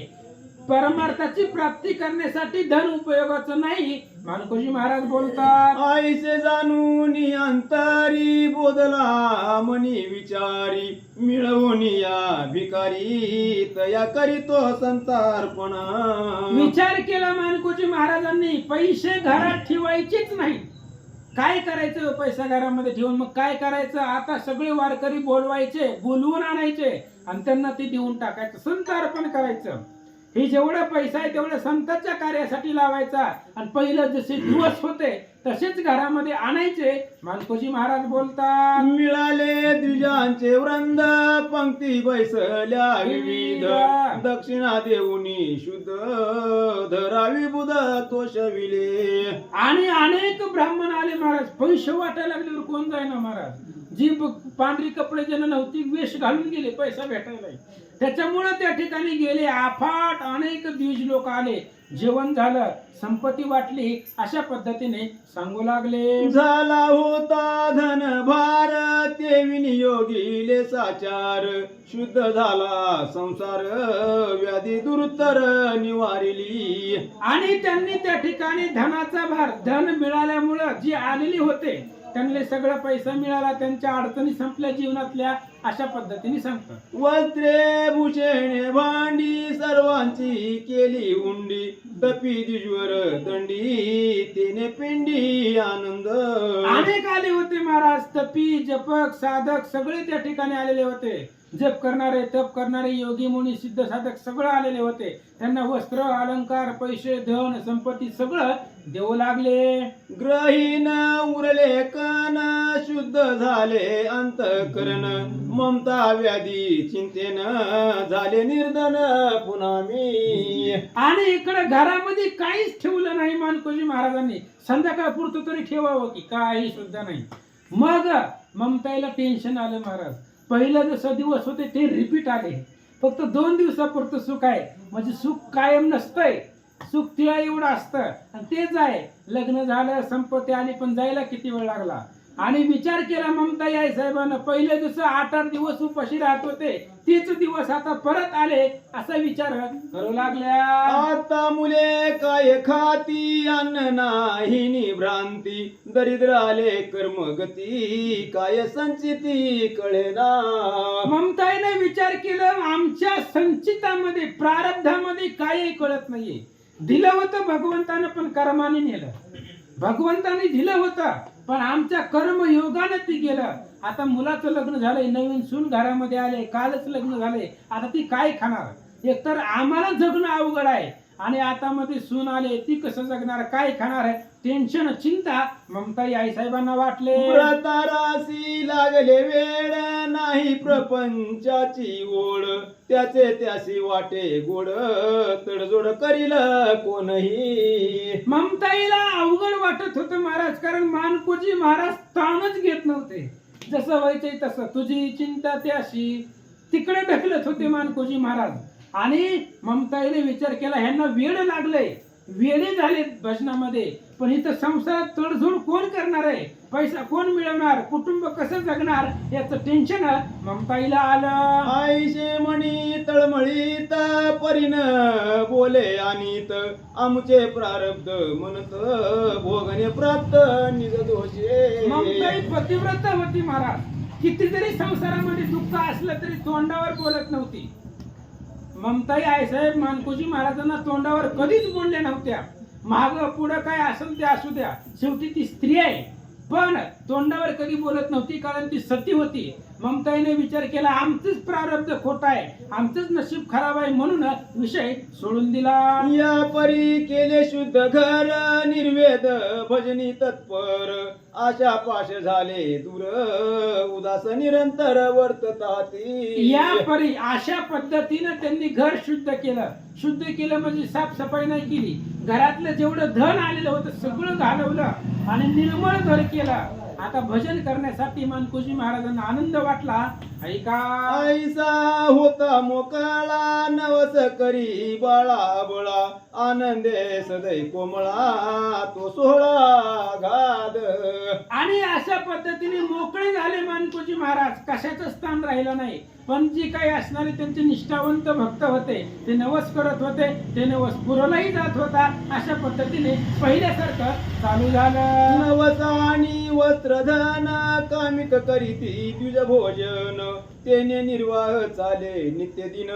परमार्थाची प्राप्ती करण्यासाठी धन उपयोगाचं नाही. मानकोजी महाराज बोलतात. आईसे जाणून अंतरी बोधला मनी विचारी मिळवून या भिकारी तया करीतो संतार्पणा. विचार केला मानकोजी महाराजांनी. पैसे घरात ठेवायचेच नाही. काय करायचं पैसा घरामध्ये ठेवून? मग काय करायचं? आता सगळे वारकरी बोलवायचे, बोलवून आणायचे आणि त्यांना ते देऊन टाकायचं. संत अर्पण करायचं. हे जेवढा पैसा आहे तेवढा संतांच्या कार्यासाठी लावायचा. आणि पहिलं जसे दिवस होते तसेच घरामध्ये आणायचे. मानकोजी महाराज बोलतात. मिळाले द्विजांचे वृंद पंक्ती बैसल्या विविध दक्षिणा देऊनी शुद्ध धरावी बुध तोषविले. आणि अनेक ब्राह्मण आले महाराज. पैसे वाटायला लागल्यावर कोण जाईना महाराज. जी पांढरी कपडे ज्यांना नव्हती वेश घालून गेले पैसा भेटायला. त्याच्यामुळे त्या ठिकाणी गेले. अफाट अनेक द्विज लोक आले. जेवण झालं, संपत्ती वाटली. अशा पद्धतीने सांगू लागले. झाला होता धन भार ते विनियोगिले साचार शुद्ध झाला संसार व्याधी दुरुत्तर निवारिली. आणि त्यांनी त्या ठिकाणी धनाचा भार, धन मिळाल्यामुळं जी आलेली होते त्यांना सगळा पैसा मिळाला. त्यांच्या अडचणी संपल्या जीवनातल्या. अशा पद्धतीने सांगतात. वस्त्रे भूषणे भांडी सर्वांची केली उंडी तपी दिजवर दंडी तेने पिंडी आनंद. अनेक आले होते महाराज. तपी, जपक, साधक सगळे त्या ठिकाणी आलेले होते. जप करणारे, तप करणारे, योगी मुनी, सिद्ध साधक सगळं आलेले होते. त्यांना वस्त्र, अलंकार, पैसे, धन, संपत्ती सगळं देऊ लागले. ग्रहीन उरले कन शुद्ध झाले अंतकरण ममता व्याधी चिंतेन झाले निर्धन पुन्हा मी. आणि इकडे घरामध्ये काहीच ठेवलं नाही मानकोजी महाराजांनी. संध्याकाळपुरतं तरी ठेवावं की काही सुद्धा नाही. मग ममताईला टेन्शन आलं महाराज. पहिलं जसं दिवस होते ते रिपीट आले. फक्त 2 दिवसापुरतं सुख आहे. म्हणजे सुख कायम नसतंय. सुख तिला एवढं असतं आणि तेच आहे. लग्न झालं, संपत्ती आली, पण जायला किती वेळ लागला. आणि विचार केला ममताई आई साहेबांना. पहिले जसं 8-8 दिवस उपाशी राहत होते तेच दिवस आता परत आले असा विचार करू लागल्या. आता मुले काय खाती अन्न नाही निभ्रांती दरिद्र आले कर्मगती काय संचिती कळेना. ममताईने विचार केला आमच्या संचितामध्ये, प्रारब्धामध्ये काही कळत नाहीये. दिलं होतं भगवंतानं पण कर्माने नेलं. भगवंताने दिलं होतं पण आमच्या कर्मयोगाने ती गेलं. आता मुलाचं लग्न झालंय, नवीन सून घरामध्ये आले, कालच लग्न झाले. आता ती काय खाणार? एकतर आम्हाला जगणं अवघड आहे आणि आता मध्ये सून आले, ती कसं जगणार, काय खाणार आहे? टेन्शन, चिंता ममताई आई साहेबांना वाटले. व्रतारासी लागले वेळ नाही प्रपंचाची ओढ त्याचे त्यासी वाटे गोड तडजोड करील कोणही. ममताईला अवघड वाटत होतं महाराज. कारण मानकोजी महाराज ताणच घेत नव्हते. जसं व्हायचंय तसं तुझी चिंता त्याशी तिकडे ढकलत होते मानकोजी महाराज. आणि ममताईने विचार केला ह्यांना वेळ लागलंय, वेळे झाले भजनामध्ये, पण इथं संसारात तडजोड कोण करणार आहे? पैसा कोण मिळवणार? कुटुंब कसं जगणार? याचं टेन्शन ममताईला आलं. आईशे म्हणी तळमळीत परीन बोले अनित आमचे प्रारब्ध म्हणत भोगणे प्राप्त निज दोषे. ममताई पतिव्रता होती महाराज. कितीतरी संसारामध्ये दुःख असलं तरी तोंडावर बोलत नव्हती. ममताई आईसाहेब मानकोजी महाराजांना तोंडावर कधीच बोलल्या नव्हत्या. माग पुढं काय असेल ते असू द्या, शेवटी ती स्त्री आहे. पण तोंडावर कधी बोलत नव्हती, कारण ती सती होती. ममताईने विचार केला आमचंच प्रारब्ध खोट आहे, आमचंच नशीब खराब आहे, म्हणून विषय सोडून दिला. या परी केले शुद्ध घर निर्वेद भजनी तत्पर आशा पाश झाले दूर उदास निरंतर वर्तताती. या परी अशा पद्धतीनं त्यांनी घर शुद्ध केलं. शुद्ध केलं म्हणजे साफसफाई नाही केली, घरातलं जेवढं धन आलेलं होतं सगळं घालवलं आणि निर्मळ घर केलं. आता भजन करण्यासाठी मानकोजी महाराजांना आनंद वाटला. ऐका, ऐसा होता मोकळा नवस करी बाळा बळा आनंदे सदै कोमळा तो सोहळा गाद. आणि अशा पद्धतीने मोकळे झाले मानकोजी महाराज. कशाचं स्थान राहिलं नाही. पण जे काही असणारे त्यांचे निष्ठावंत भक्त होते ते नवस करत होते, ते नवस पुरवलाही जात होता. अशा पद्धतीने पहिल्यासारखं चालू झालं. नवस आणि वस्त्रधन कामिक करीती तुझ भोजन तेने निर्वाह चाले नित्य दिन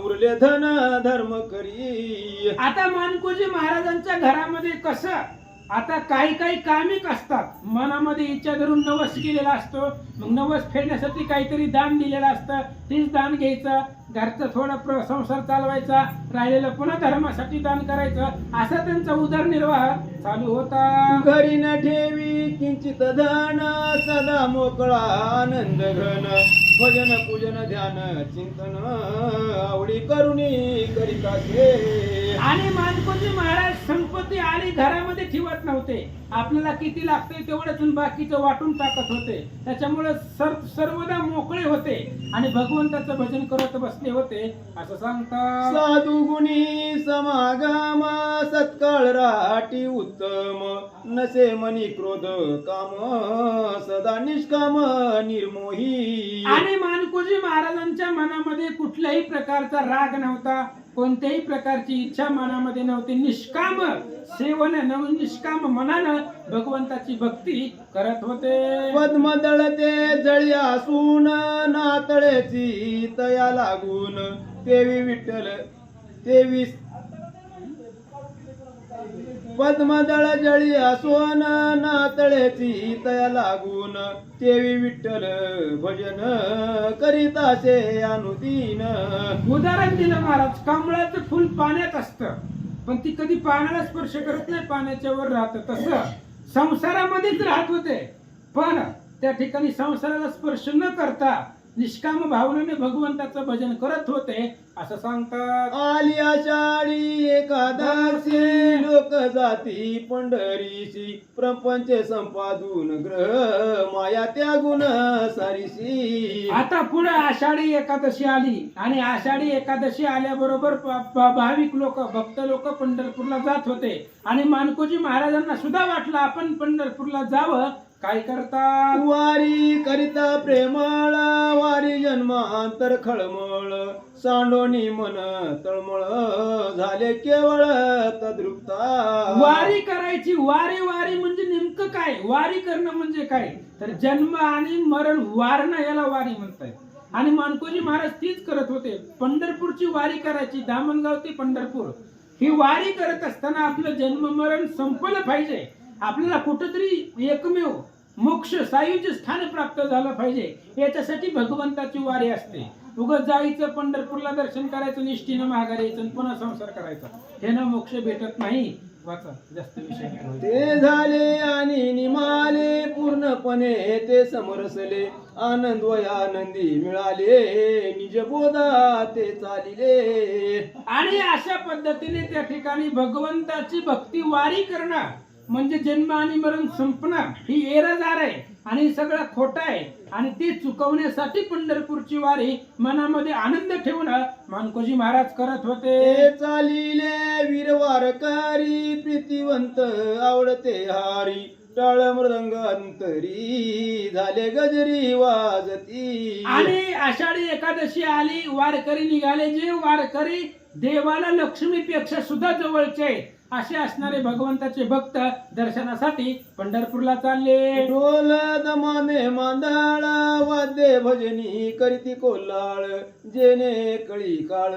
उरले धन धर्म करी. आता मानकोजी महाराजांच्या घरामध्ये कसं, आता काही काही कामिक असतात, मनामध्ये इच्छा धरून नवस केलेला असतो, मग नवस फेडण्यासाठी काहीतरी दान दिलेलं असतं, तेच दान घ्यायचं, घरचा थोडा संसार चालवायचा, राहिलेलं पुन्हा धर्मासाठी दान करायचं, असा त्यांचा उदरनिर्वाह चालू होता. घरी न ठेवी किंचित धन सदा मोकळा आनंद घन भजन पूजन ध्यान चिंतन आवडी करुणी करीतासे. आणि मानकोजी महाराज संपत्ती आणि घरामध्ये ठेवत नव्हते. आपल्याला किती लागते तेवढंच बाकीचं वाटून टाकत होते. त्याच्यामुळे सर्वदा मोकळे होते आणि भगवंताचं भजन करत बसले होते असं सांगतात. साधू गुणी समागम सत्काळ राटी उत्तम नसे मनी क्रोध काम सदा निष्काम निर्मोही. आणि मानकोजी महाराजांच्या मनामध्ये कुठल्याही प्रकारचा राग नव्हता, कोणत्याही प्रकारची इच्छा मनामध्ये नव्हती. निष्काम सेवन निष्काम मनानं भगवंताची भक्ती करत होते. पद्मदळ ते जळी असून नातळेची तया लागून तेवी विठ्ठल तेवीस पद्मदळ जळी असून नातळेची तया लागून तेवी विठ्ठल भजन करीतासे अनुदीन. उदाहरण दिलं महाराज, कमळाचं फुल पाण्यात असतं पण ती कधी पाण्याला स्पर्श करत नाही, पाण्याच्या वर राहतं. तसं संसारामध्येच राहत होते, पण त्या ठिकाणी संसाराला स्पर्श न करता निष्काम भावनेने भगवंताचं भजन करत होते असं सांगतात. आली आषाढी एकादशी लोक जाती पंढरीशी प्रपंच संपादून ग्रह माया त्यागुण सारीशी. आता पुढे आषाढी एकादशी आली आणि आषाढी एकादशी आल्याबरोबर भाविक लोक भक्त लोक पंढरपूरला जात होते आणि मानकोजी महाराजांना सुद्धा वाटलं आपण पंढरपूरला जावं. काय करतात, वारी करिता प्रेमळ वारी जन्मांतर खळमळ सांडोनी मन तळमळ झाले केवळ तद्रुपता. वारी करायची. वारी वारी म्हणजे नेमकं काय, वारी करणं म्हणजे काय, तर जन्म आणि मरण वारणं याला वारी म्हणतात. आणि मानकोजी महाराज तीच करत होते. पंढरपूरची वारी करायची, दामणगाव ते पंढरपूर ही वारी करत असताना आपलं जन्म मरण संपलं पाहिजे. आपल्याला कुठंतरी एकमेव मोक्ष सायुज्य स्थान प्राप्त झालं पाहिजे, याच्यासाठी भगवंताची वारी असते. उगाच जायचं पंढरपूरला दर्शन करायचं, निष्ठीनं माघारी यायचं, पुन्हा संसार करायचा, हे ना मोक्ष भेटत नाही. वाचा, जास्त विषय नाही. ते झाले आणि निमाले पूर्णपणे ते समरसले आनंद वयानंदी मिळाले निज बोधा ते चालिले. आणि अशा पद्धतीने त्या ठिकाणी भगवंताची भक्ती वारी करणं म्हणजे जन्म आणि मरण संपणं ही एरजार आहे आणि सगळं खोटं आहे. आणि ते चुकवण्यासाठी पंढरपूरची वारी मनामध्ये आनंद ठेवून मानकोजी महाराज करत होते. ते चालिले वीरवारकारी प्रीतिवंत आवडते हारी टाळ मृदंग अंतरी झाले गजरी वाजती. आणि आषाढी एकादशी आली, वारकरी निघाले. जे वारकरी देवाला लक्ष्मीपेक्षा सुद्धा जवळचे आहेत असे असणारे भगवंताचे भक्त दर्शनासाठी पंढरपूरला चालले. ढोल दमामे मांदळ वाद्य भजनी करीती कोल्हाळ जेने कळी काळ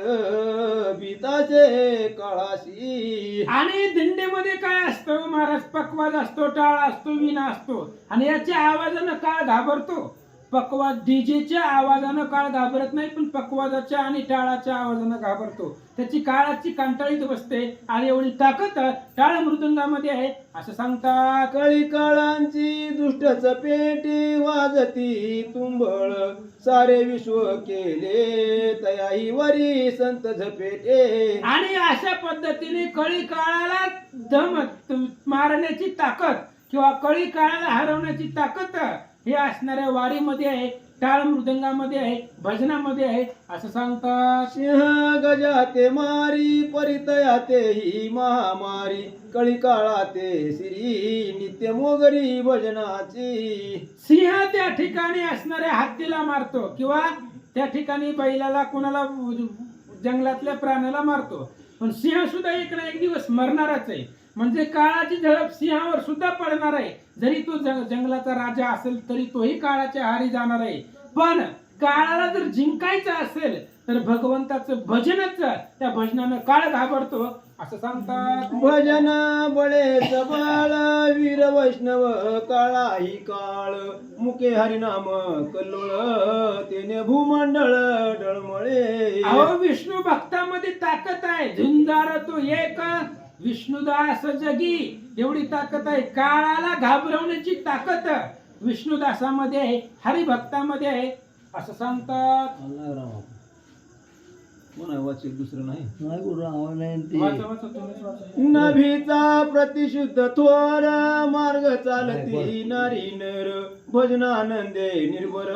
भीताचे काळाशी. आणि दिंडीमध्ये काय असतं महाराज? पकवाज असतो, टाळ असतो, विणा असतो आणि याच्या आवाजानं काळ घाबरतो. पकवाज डीजेच्या आवाजानं काळ घाबरत नाही, पण पकवाजाच्या आणि टाळाच्या आवाजानं घाबरतो. त्याची काळाची कंटाळीत बसते आणि एवढी ताकद टाळ मृदंगामध्ये आहे असं सांगतात. कळी काळांची दुष्ट चपेटी वाजती तुंबळ सारे विश्व केले तयाही वरी संत झपेटे. आणि अशा पद्धतीने कळी काळाला दम मारण्याची ताकद किंवा कळी काळाला हरवण्याची ताकद हे असणाऱ्या वारीमध्ये आहे, टाळ मृदंगामध्ये आहे, भजनामध्ये आहे असं सांगतात. सिंह गजाते मारी परितयाते ही महामारी कळी काळाते श्री नित्य मोगरी भजनाची. सिंह त्या ठिकाणी असणाऱ्या हत्तीला मारतो किंवा त्या ठिकाणी बैलाला कोणाला जंगलातल्या प्राण्याला मारतो, पण सिंह सुद्धा एक ना एक दिवस मरणारच आहे. म्हणजे काळाची झडप सिंहावर सुद्धा पडणार आहे. जरी तो जंगलाचा राजा असेल तरी तोही काळाच्या आहारी जाणार आहे. पण काळाला जर जिंकायचं असेल तर भगवंताचं भजनच, त्या भजनानं काळ घाबरतो असं सांगतात. भजन बळे सबळ वीर वैष्णव काळाही काळ मुके हरिनाम कल्लोळ तेने भूमंडळ डळमळे. अहो विष्णू भक्तामध्ये ताकद आहे. झुंजार तो एक विष्णुदास जगी एवढी ताकद आहे. काळाला घाबरवण्याची ताकद विष्णुदासामध्ये आहे, हरिभक्तामध्ये आहे असं सांगतात. दुसरं नाही. वाचा, वाचा, तुम्हीच वाचा. नभीचा प्रतिशुद्ध थोर मार्ग चालती नारी नर भजनानंदे निर्भर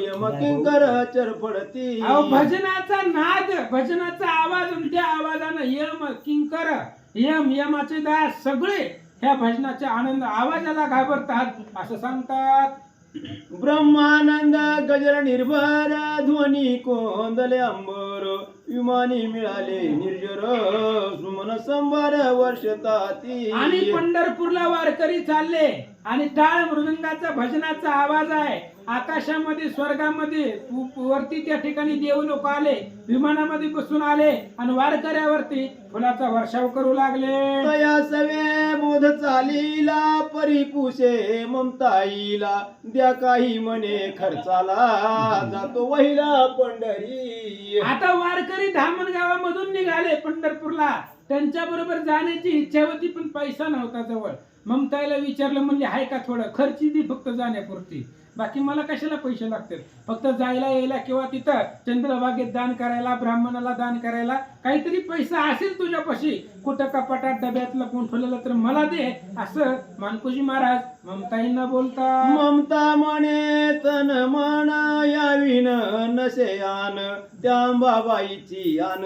यम किंकर चरफडती. अहो भजनाचा नाद, भजनाचा आवाज आणि त्या आवाजानं यम किंकर यमाचे दास सगळे ह्या भजनाच्या आनंद आवाजाला घाबरतात असं सांगतात. ब्रह्मानंद गजर निर्भर ध्वनी कोंदले अंबर विमानी मिळाले निर्जर सुमन संभार वर्षताती. आणि पंढरपूरला वारकरी चालले आणि टाळ मृदंगाचा भजनाचा आवाज आहे. आकाशामध्ये स्वर्गामध्ये वरती त्या ठिकाणी देव लोक आले, विमानामध्ये बसून आले आणि वारकऱ्यावरती फुलाचा वर्षाव करू लागले. तया सवे बोध चालीला परिपुषे ममताईला द्या काही मने खर्चाला जातो वहिला पंढरी. आता वारकरी धामण गावामधून निघाले पंढरपूरला. त्यांच्या बरोबर जाण्याची इच्छा होती पण पैसा नव्हता जवळ. ममताईला विचारलं, म्हणले हाय का थोडं खर्ची दी फक्त जाण्यापुरती, बाकी मला कशाला पैसे लागतात, फक्त जायला यायला किंवा तिथं चंद्रभागेत दान करायला, ब्राह्मणाला दान करायला काहीतरी पैसा असेल तुझ्यापाशी, कुठं कपाटात डब्यातलं कोण ठेवलेलं तर मला दे असं मानकोजी महाराज ममताईंना बोलता. ममता म्हणे तन मन याविन नसे आन त्या अंबाबाईची आन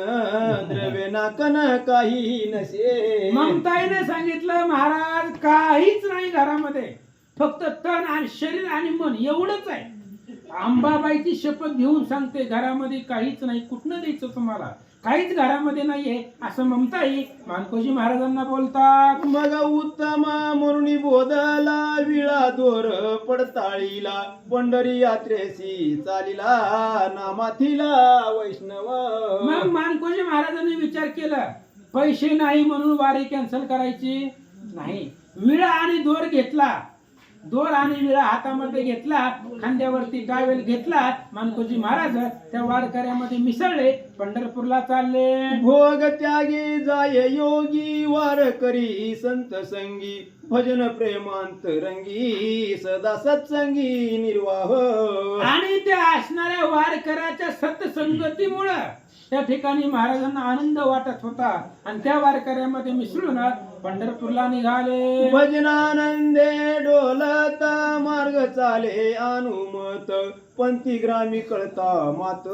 द्रव्य नाकन काही नसे. ममताईने सांगितलं, महाराज काहीच नाही घरामध्ये, फक्त तन आणि शरीर आणि मन एवढंच आहे. अंबाबाईची शपथ घेऊन सांगते घरामध्ये काहीच नाही, कुठनं द्यायचं तुम्हाला, काहीच घरामध्ये नाहीये असं ममताई मानकोजी महाराजांना बोलतात. मग उत्तम म्हणून बोधला विळा दोर पडताळीला पंढरी यात्रेसी चालीला नामाथीला वैष्णव. मग मानकोजी महाराजांनी विचार केला, पैसे नाही म्हणून वारी कॅन्सल करायची नाही. विळा आणि दोर घेतला, दोर आणि विळा हातामध्ये घेतला, खांद्यावरती टावेल घेतला. मानकोजी महाराज त्या वारकऱ्यामध्ये मिसळले, पंढरपूरला चालले. भोग त्यागी जाय योगी वारकरी संत संगी भजन प्रेमांतरंगी सदा सत्संगी निर्वाह. आणि त्या असणाऱ्या वारकऱ्याच्या सत्संगतीमुळं त्या ठिकाणी महाराजांना आनंद वाटत होता आणि त्या वारकऱ्यामध्ये मिसळून पंढरपूरला निघाले. भजनानंदे डोलत मार्ग चाले अनुमत पंथी ग्रामी कळता मात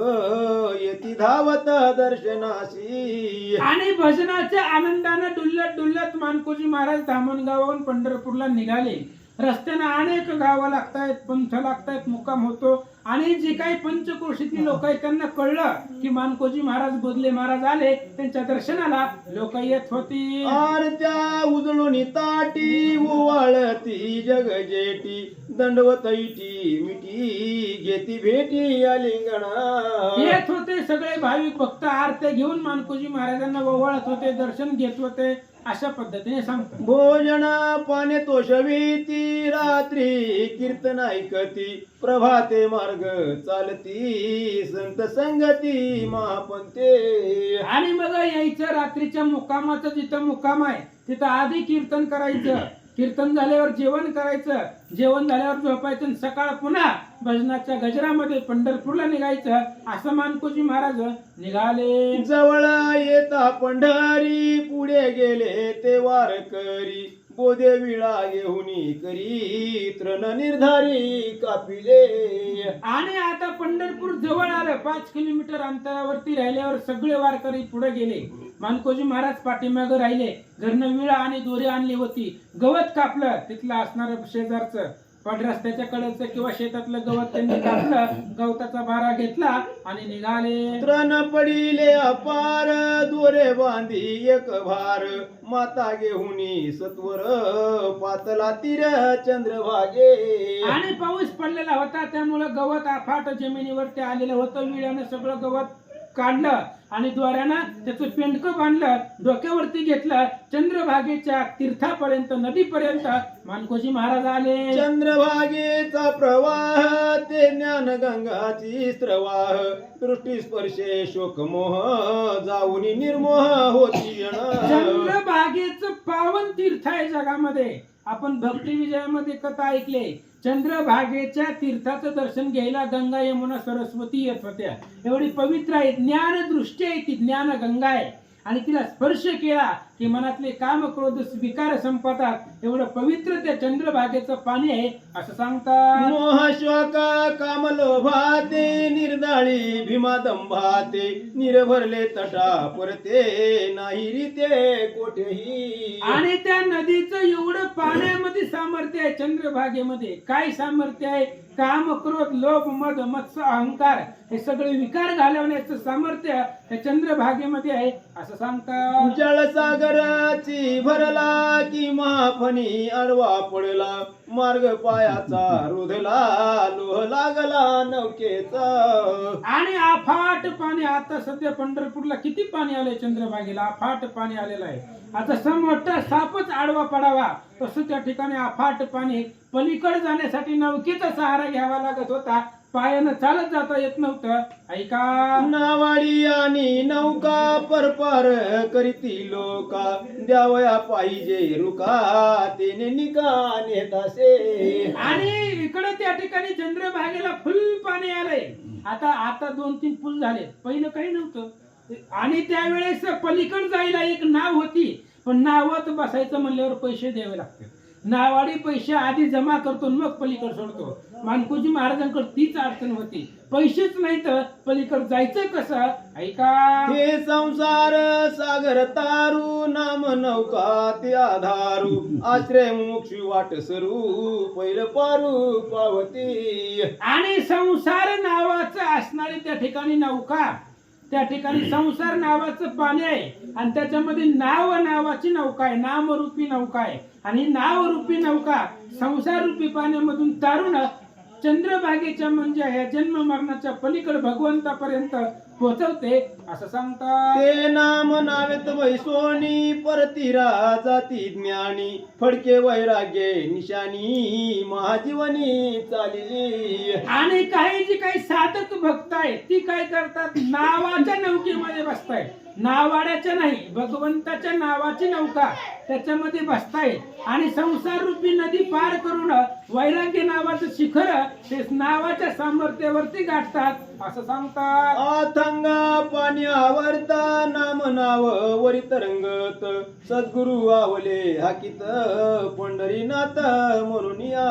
येती धावत दर्शनाशी. आणि भजनाच्या आनंदानं डुल्लत डुल्लत मानकोजी महाराज धामणगावाहून पंढरपूरला निघाले. रस्त्यानं अनेक गावं लागतायत, पंथ लागतायत, मुक्काम होतो आणि जे काही पंचक्रोशीतली लोक आहेत त्यांना कळलं की मानकोजी महाराज बोधले महाराज आले, त्यांच्या दर्शनाला लोक येत होती. आरत्या उजळून ताटी ओवाळती जग जेटी दंडवत इटी मिठी घेती भेटी आलिंगणा. येत होते सगळे भाविक भक्त आरत्या घेऊन मानकोजी महाराजांना ओवाळत होते, दर्शन घेत होते. अशा पद्धतीने सांगतात. भोजना पाने तोषवीती रात्री कीर्तन ऐकती प्रभाते मार्ग चालती संत संगती महापंते. आणि मग यायचं रात्रीच्या मुक्कामाचं जिथं मुक्काम आहे तिथं आधी कीर्तन करायचं, कीर्तन झाल्यावर जेवण करायचं, जेवण झाल्यावर झोपायचं आणि सकाळ पुन्हा भजनाच्या गजरामध्ये पंढरपूरला निघायचं. असं मानकोजी महाराज निघाले. जवळ येता पंढरी पुढे गेले ते वारकरी बोधे विळा घेऊनी करी तृण निर्धारी कापिले. आणि आता पंढरपूर जवळ आलं, 5 किलोमीटर अंतरावरती राहिल्यावर सगळे वारकरी पुढे गेले. मानकोजी महाराज पाठीमागे राहिले. घरनं विळा आणि दोरी आणली होती, गवत कापलं, तिथलं असणारं शेजारचं पण रस्त्याच्या कडेचं किंवा शेतातलं गवत त्यांनी कापलं, गवताचा भारा घेतला आणि निघाले. तृण पडिले अपार दोरे बांधी एक भार माता घेऊनी सत्वर पातला तीर चंद्रभागे. आणि पाऊस पडलेला होता त्यामुळे गवत अफाट जमिनीवरती आलेलं होतं. विळ्यानं सगळं गवत काढलं आणि दोऱ्यानं त्याचं पेंडकं बांधलं, डोक्यावरती घेतलं. चंद्रभागेच्या तीर्थापर्यंत नदीपर्यंत मानकोजी महाराज आले. चंद्रभागेचा प्रवाह ते ज्ञान गंगाची स्त्रवाह दृष्टी स्पर्शे शोकमोह जाऊन निर्मोह होती. चंद्रभागेचं पावन तीर्थ आहे जगामध्ये. आपण भक्ती विजयामध्ये कथा ऐकले. चंद्रभागेच्या तीर्थाचं दर्शन घ्यायला गंगा यमुना सरस्वती येत होत्या. एवढी पवित्र आहे, ज्ञान दृष्टी आहे ती, ज्ञान गंगा आहे. आणि तिला स्पर्श केला की मनातले काम क्रोध विकार संपतात. एवढं पवित्र त्या चंद्रभागेचं पाणी आहे असं सांगतात. मोह शोक काम लोभाते निर्दाळी भीमा दंभाते निरभरले तटा परते नाही रीते कोठेही. आणि त्या नदीचं एवढं पाण्यामध्ये सामर्थ्य आहे. चंद्रभागेमध्ये काय सामर्थ्य आहे? काम क्रोध लोभ मद मत्स्य अहंकार हे सगळे विकार घालवण्याचं सामर्थ्य त्या चंद्रभागेमध्ये आहे असं सांगतात. जलसागराची भरला की महाफणी आडवा पडला मार्ग पायाचा रुधला लोह लागला नौकेचा. आणि अफाट पाणी, आता सध्या पंढरपूरला किती पाणी आलंय, चंद्रभागेला अफाट पाणी आलेलं आहे. आता सम मोठा सापच आडवा पडावा तसं त्या ठिकाणी अफाट पाणी. पलीकडे जाण्यासाठी नौकेचा सहारा घ्यावा लागत होता, पायानं चालत जाता येत नव्हतं. ऐका. नावाडी आणि नौका परपार करीती लोका द्यावया पाहिजे रुका तेने निका नेतासे. आणि इकडे त्या ठिकाणी चंद्रभागेला फुल पाणी आलंय. आता 2-3 पूल झाले, पहिलं काही नव्हतं. आणि त्यावेळेस पलीकडे जायला एक नाव होती, पण नावात बसायचं म्हणल्यावर पैसे द्यावे लागतात. नावाडी पैसे आधी जमा करतो मग पलीकडे सोडतो. मानकोजी महाराजांकडे तीच अडचण होती, पैसेच नाही तर पलीकडे जायचं कसं. ऐका. हे संसार सागर तारू नाम नौका ते आधारू आश्रय मोक्ष वाट सरू पहिलं पारू पावती. आणि संसार नावाचं असणारी त्या ठिकाणी नौका, त्या ठिकाणी संसार नावाचं पाणी आहे आणि त्याच्यामध्ये नाव नावाची नौका आहे, नामरूपी नौका आहे. आणि नावरूपी नौका संसार रूपी पाण्यामधून तारून चंद्रभागेच्या म्हणजे ह्या जन्म मरणाच्या पलीकडे भगवंतापर्यंत पोहोचवते असं सांगतात. ते नाम नावेत वैसोनी परतीरा जाती ज्ञानी फडके वैराग्ये निशानी महाजीवनी चालली. आणि काही जी काही साधक भक्त आहेत ती काय करतात, नावाच्या नौकेमध्ये बसतायत. नावाड्याच्या नाही, भगवंताच्या नावाची नौका त्याच्यामध्ये बसतायत आणि संसार रूपी नदी पार करून वैराग्य नावाचं शिखर ते नावाच्या सामर्थ्यावरती गाठतात असं सांगतात. अथंगा पाणी आवरता नाम नाव वरी तरंगत सद्गुरु आवले हाकीत पंढरीनाथ म्हणून या.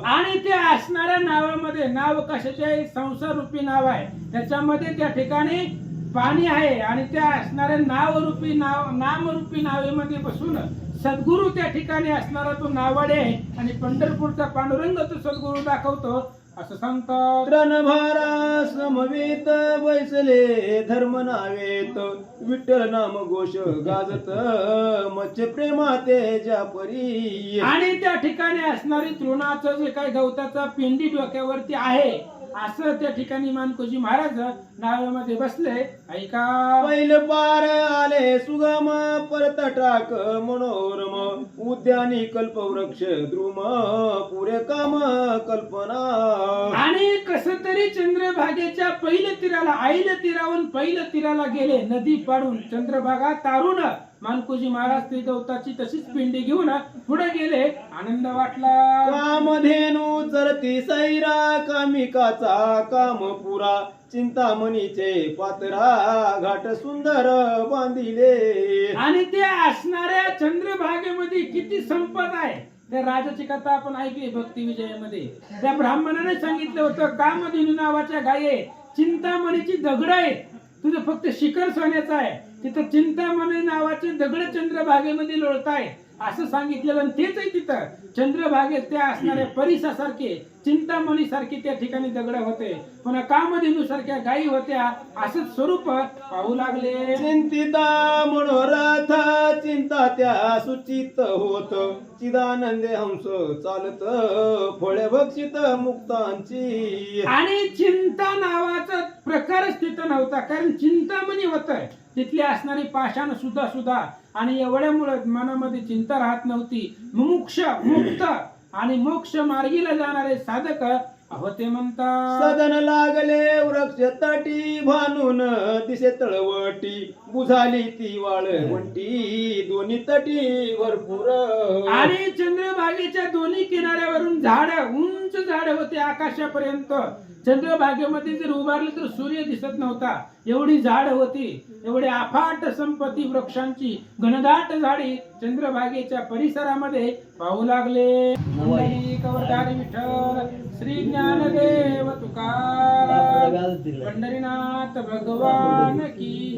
आणि त्या असणाऱ्या नावामध्ये, नाव कशाचे, संसार रूपी नाव आहे, त्याच्यामध्ये त्या ठिकाणी पाणी आहे आणि त्या असणाऱ्या नामरूपी नावेमध्ये बसून सद्गुरु त्या ठिकाणी असणारा तो नावाडे आहे. आणि पंढरपूरचा पांडुरंग तो सद्गुरु दाखवतो. असं सांगतात. रणभारा समवेत बैसले धर्म नावेत विठ्ठल नाम घोष गाजत मच्छ प्रेमा तेजा परी. आणि त्या ठिकाणी असणारी तृणाचं जे काही गवताचा पिंडी डोक्यावरती आहे असं त्या ठिकाणी मानकोजी महाराज नाव्यामध्ये बसले. ऐका. पैल पार आले सुगम परत टाक मनोरम उद्यानी कल्पवृक्ष द्रुम पुरे काम कल्पना. आणि कस तरी चंद्रभागेच्या पहिल्या तीराला आईल्या तीरावरून पहिल्या तीराला गेले. नदी पाडून चंद्रभागा तारून मानकोजी महाराज ते गवताची तशीच पिंडी घेऊन पुढे गेले. आनंद वाटला. कामधेनू चरती सैरा कामिकाचा कामपुरा चिंतामणीचे पात्रा घाट सुंदर बांधिले. आणि ते असणाऱ्या चंद्रभागेमध्ये किती संपत आहे. त्या राजाची कथा आपण ऐकली भक्ती विजयामध्ये. त्या ब्राह्मणाने सांगितलं होतं कामधेनू नावाच्या गाये चिंतामणीची दगड आहेत. तुझं फक्त शिखर सोन्याचं आहे. तिथं चिंतामणी नावाचे दगड चंद्रभागेमध्ये लोळताय असं सांगितलेलं. आणि तेच आहे तिथं चंद्रभागेत त्या असणाऱ्या परिसासारखे चिंतामणी सारखे त्या ठिकाणी दगड होते. पुन्हा कामधेनू सारख्या गायी होत्या. असंच स्वरूप पाहू लागले. चिंतिता मनोरथ चिंता त्या सुचित होत चिदानंदे हंस चालत फळे बक्षित मुक्तांची. आणि चिंता नावाचा प्रकारच तिथं नव्हता. कारण चिंतामणी होत तिथली असणारी पाषाण सुद्धा आणि एवढ्यामुळे मनामध्ये चिंता राहत नव्हती. मुमुक्ष मुक्त आणि मोक्ष मार्गीला जाणारे साधक होते म्हणतात. सदन लागले वृक्ष तटी भानून दिसे तळवटी बुझाली ती वाळवंटी दोन्ही तटी भरपूर. आणि चंद्रभागेच्या दोन्ही किनाऱ्यावरून झाड उंच झाड होते आकाशापर्यंत. चंद्रभागेमध्ये जर उभारले तर सूर्य दिसत नव्हता. एवढी झाड होती. एवढी अफाट संपत्ती वृक्षांची घनदाट झाडी चंद्रभागेच्या परिसरामध्ये पाहू लागले. कवरधारी विठ्ठल श्री ज्ञानदेव तुकाराम पंढरीनाथ भगवान की